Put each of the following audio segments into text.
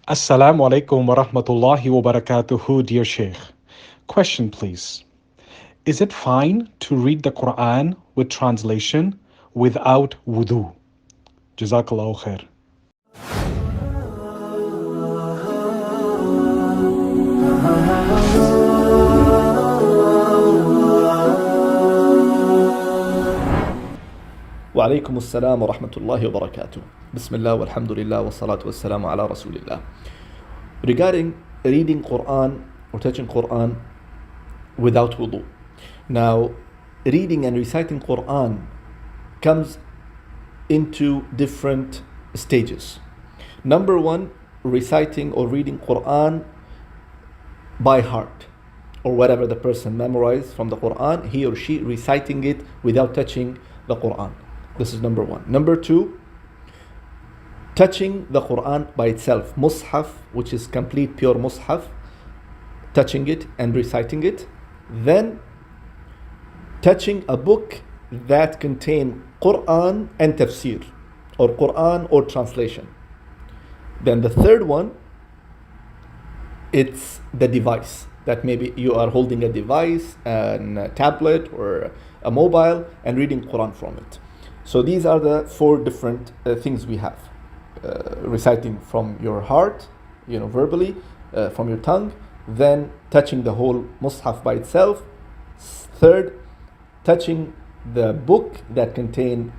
Assalamu alaikum wa rahmatullahi wa barakatuhu, dear Shaykh. Question, please. Is it fine to read the Quran with translation without wudu? Jazakallahu khair. وعليكم السلام ورحمة الله وبركاته. Bismillah walhamdulillah wa salatu wassalamu ala Rasulullah. Regarding reading Quran or touching Quran without wudu. Now, reading and reciting Quran comes into different stages. Number one, reciting or reading Quran by heart, or whatever the person memorized from the Quran, he or she reciting it without touching the Quran. This is number one. Number two, touching the Quran by itself, mushaf, which is complete pure mushaf, touching it and reciting it. Then touching a book that contain Quran and tafsir, or Quran or translation. Then the third one, it's the device, that maybe you are holding a device, a tablet or a mobile, and reading Quran from it. So these are the four different things we have. Reciting from your heart, verbally, from your tongue. Then touching the whole mushaf by itself. Third, touching the book that contain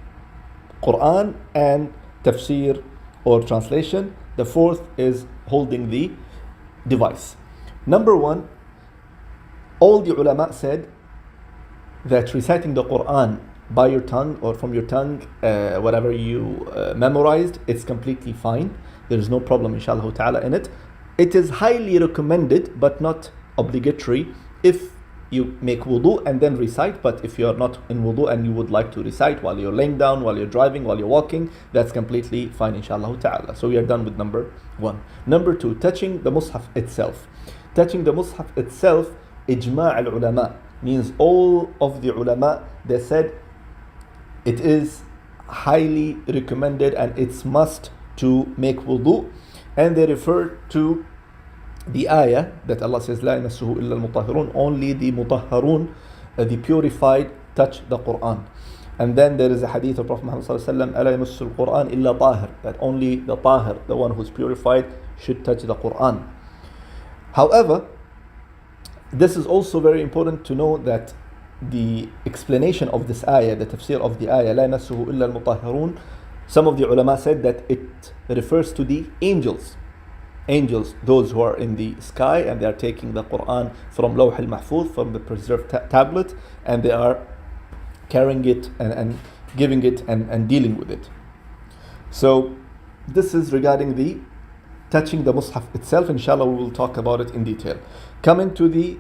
Quran and tafsir or translation. The fourth is holding the device. Number one, all the ulama said that reciting the Quran by your tongue or from your tongue, whatever you memorized, it's completely fine. There is no problem, inshallah ta'ala, in it. It is highly recommended but not obligatory if you make wudu and then recite. But if you are not in wudu and you would like to recite while you're laying down, while you're driving, while you're walking, that's completely fine, inshallah ta'ala. So we are done with number one. Number two, touching the mushaf itself. Touching the mushaf itself, ijma' al-ulama, means all of the ulama, they said it is highly recommended and it's must to make wudu. And they refer to the ayah that Allah says, لا يمسه إلا المطهرون, only the mutahharun, the purified, touch the Quran. And then there is a hadith of Prophet Muhammad ﷺ, ألا يمس القرآن إلا طاهر, that only the tahir, the one who's purified, should touch the Quran. However, this is also very important to know that the explanation of this ayah, the tafsir of the ayah, لا يمسه إلا المطهرون, some of the ulama said that it refers to the angels. Angels, those who are in the sky and they are taking the Quran from Lawh al-Mahfuz, from the preserved tablet, and they are carrying it and giving it and dealing with it. So this is regarding the touching the mushaf itself. Inshallah, we will talk about it in detail. Coming to the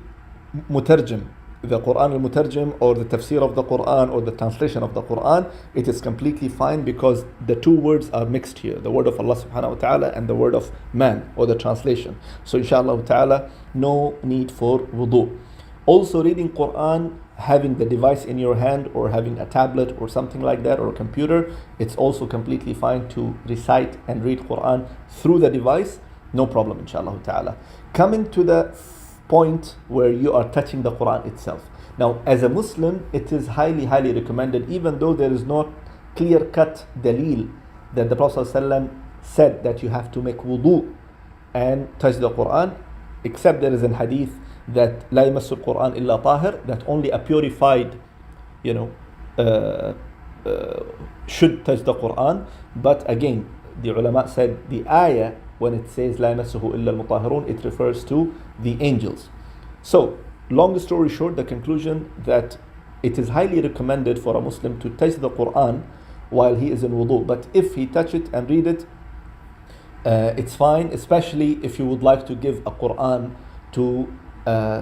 mutarjim, the Quran al-mutarjim, or the tafsir of the Quran, or the translation of the Quran, it is completely fine because the two words are mixed here, the word of Allah subhanahu wa ta'ala and the word of man, or the translation. So inshallah ta'ala, no need for wudu. Also reading Quran, having the device in your hand or having a tablet or something like that, or a computer, it's also completely fine to recite and read Quran through the device, no problem, inshallah ta'ala. Coming to the point where you are touching the Quran itself. Now, as a Muslim, it is highly recommended, even though there is no clear-cut dalil that the Prophet ﷺ said that you have to make wudu and touch the Quran, except there is an hadith that لا يمس القرآن إلا طاهر, that only a purified, should touch the Quran. But again, the ulama said the ayah, when it says لا يمسه إلا المطهرون, it refers to the angels. So, long story short, the conclusion that it is highly recommended for a Muslim to touch the Quran while he is in wudu. But if he touch it and read it, it's fine, especially if you would like to give a Quran to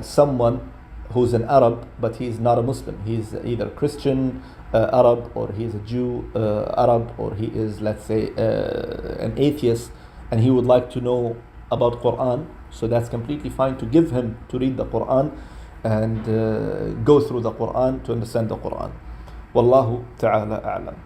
someone who's an Arab, but he is not a Muslim. He is either Christian Arab, or he is a Jew Arab, or he is, let's say, an atheist, and he would like to know about Quran. So that's completely fine to give him to read the Quran and go through the Quran to understand the Quran. Wallahu ta'ala a'lam.